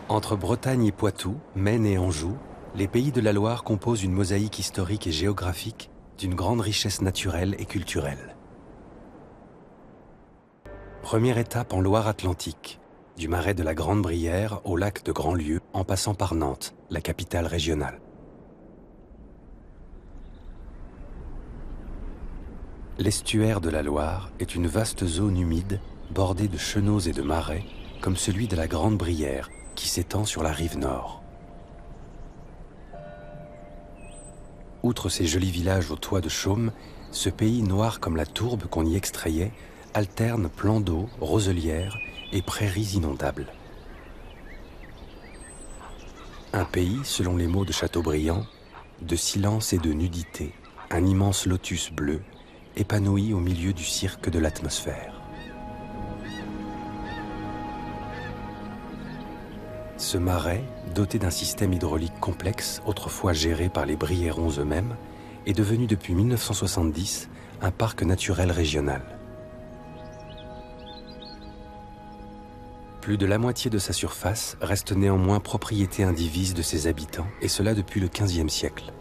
Entre Bretagne et Poitou, Maine et Anjou, les pays de la Loire composent une mosaïque historique et géographique d'une grande richesse naturelle et culturelle. Première étape en Loire-Atlantique, du marais de la Grande Brière au lac de Grandlieu, en passant par Nantes, la capitale régionale. L'estuaire de la Loire est une vaste zone humide bordée de chenaux et de marais, comme celui de la Grande Brière, qui s'étend sur la rive nord. Outre ces jolis villages aux toits de chaume, ce pays noir comme la tourbe qu'on y extrayait alterne plans d'eau, roselières et prairies inondables. Un pays, selon les mots de Chateaubriand, de silence et de nudité, un immense lotus bleu, épanoui au milieu du cirque de l'atmosphère. Ce marais, doté d'un système hydraulique complexe, autrefois géré par les Briérons eux-mêmes, est devenu depuis 1970 un parc naturel régional. Plus de la moitié de sa surface reste néanmoins propriété indivise de ses habitants, et cela depuis le XVe siècle.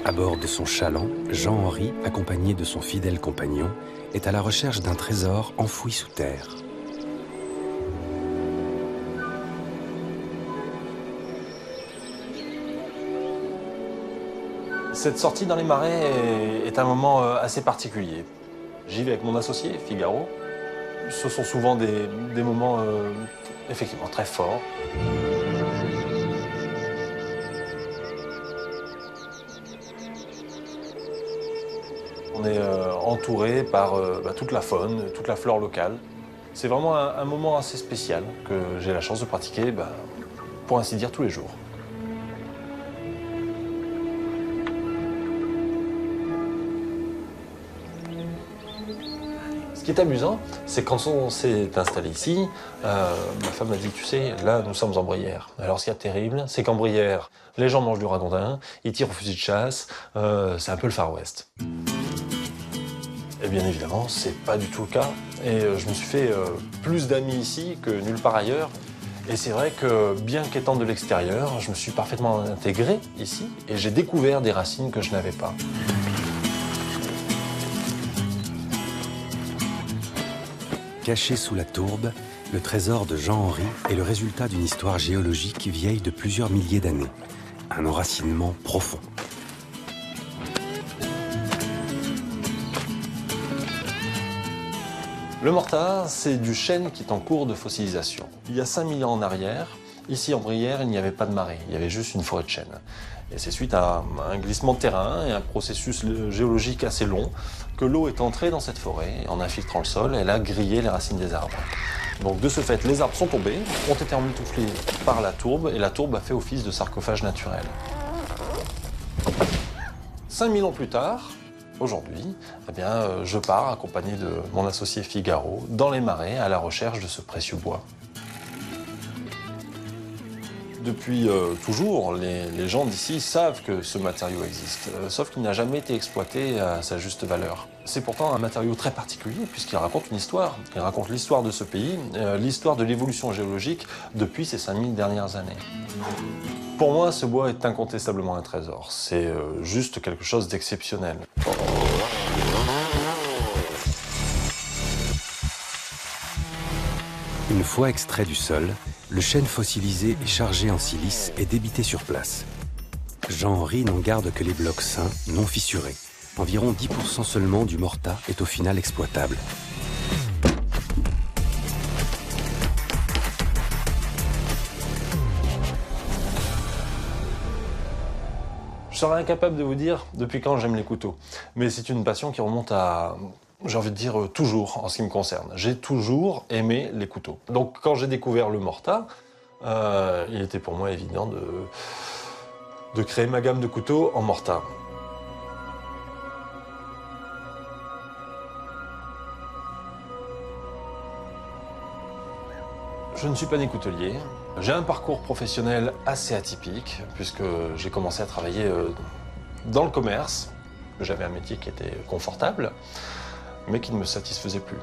À bord de son chaland, Jean-Henri, accompagné de son fidèle compagnon, est à la recherche d'un trésor enfoui sous terre. Cette sortie dans les marais est un moment assez particulier. J'y vais avec mon associé, Figaro. Ce sont souvent des moments effectivement très forts. On est entouré par toute la faune, toute la flore locale. C'est vraiment un moment assez spécial que j'ai la chance de pratiquer, pour ainsi dire, tous les jours. Ce qui est amusant, c'est quand on s'est installé ici, ma femme m'a dit, tu sais, là nous sommes en Brière. Alors ce qui est terrible, c'est qu'en Brière, les gens mangent du ragondin, ils tirent au fusil de chasse, c'est un peu le Far West. Et bien évidemment, c'est pas du tout le cas. Et je me suis fait plus d'amis ici que nulle part ailleurs. Et c'est vrai que, bien qu'étant de l'extérieur, je me suis parfaitement intégré ici et j'ai découvert des racines que je n'avais pas. Caché sous la tourbe, le trésor de Jean-Henri est le résultat d'une histoire géologique vieille de plusieurs milliers d'années. Un enracinement profond. Le Morta, c'est du chêne qui est en cours de fossilisation. Il y a 5000 ans en arrière, ici en Brière, il n'y avait pas de marais, il y avait juste une forêt de chêne. Et c'est suite à un glissement de terrain et un processus géologique assez long que l'eau est entrée dans cette forêt. En infiltrant le sol, elle a grillé les racines des arbres. Donc de ce fait, les arbres sont tombés, ont été emmitouflés par la tourbe et la tourbe a fait office de sarcophage naturel. 5000 ans plus tard, aujourd'hui, je pars accompagné de mon associé Figaro dans les marais à la recherche de ce précieux bois. Depuis toujours, les gens d'ici savent que ce matériau existe, sauf qu'il n'a jamais été exploité à sa juste valeur. C'est pourtant un matériau très particulier puisqu'il raconte une histoire. Il raconte l'histoire de ce pays, l'histoire de l'évolution géologique depuis ces 5000 dernières années. Pour moi, ce bois est incontestablement un trésor. C'est juste quelque chose d'exceptionnel. Une fois extrait du sol, le chêne fossilisé et chargé en silice est débité sur place. Jean-Henri n'en garde que les blocs sains, non fissurés. Environ 10% seulement du Morta est au final exploitable. Je serais incapable de vous dire depuis quand j'aime les couteaux. Mais c'est une passion qui remonte à, j'ai envie de dire, toujours en ce qui me concerne. J'ai toujours aimé les couteaux. Donc quand j'ai découvert le Morta, il était pour moi évident de créer ma gamme de couteaux en Morta. Je ne suis pas né coutelier. J'ai un parcours professionnel assez atypique, puisque j'ai commencé à travailler dans le commerce, j'avais un métier qui était confortable, mais qui ne me satisfaisait plus.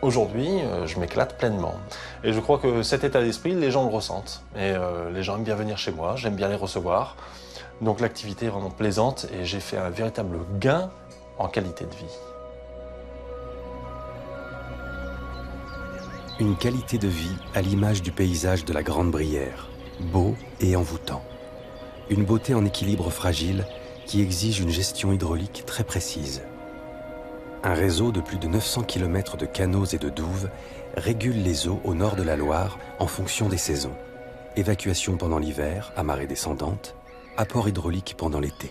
Aujourd'hui, je m'éclate pleinement. Et je crois que cet état d'esprit, les gens le ressentent. Et les gens aiment bien venir chez moi, j'aime bien les recevoir. Donc l'activité est vraiment plaisante et j'ai fait un véritable gain en qualité de vie. Une qualité de vie à l'image du paysage de la Grande Brière, beau et envoûtant. Une beauté en équilibre fragile qui exige une gestion hydraulique très précise. Un réseau de plus de 900 km de canaux et de douves régule les eaux au nord de la Loire en fonction des saisons. Évacuation pendant l'hiver, à marée descendante, apport hydraulique pendant l'été.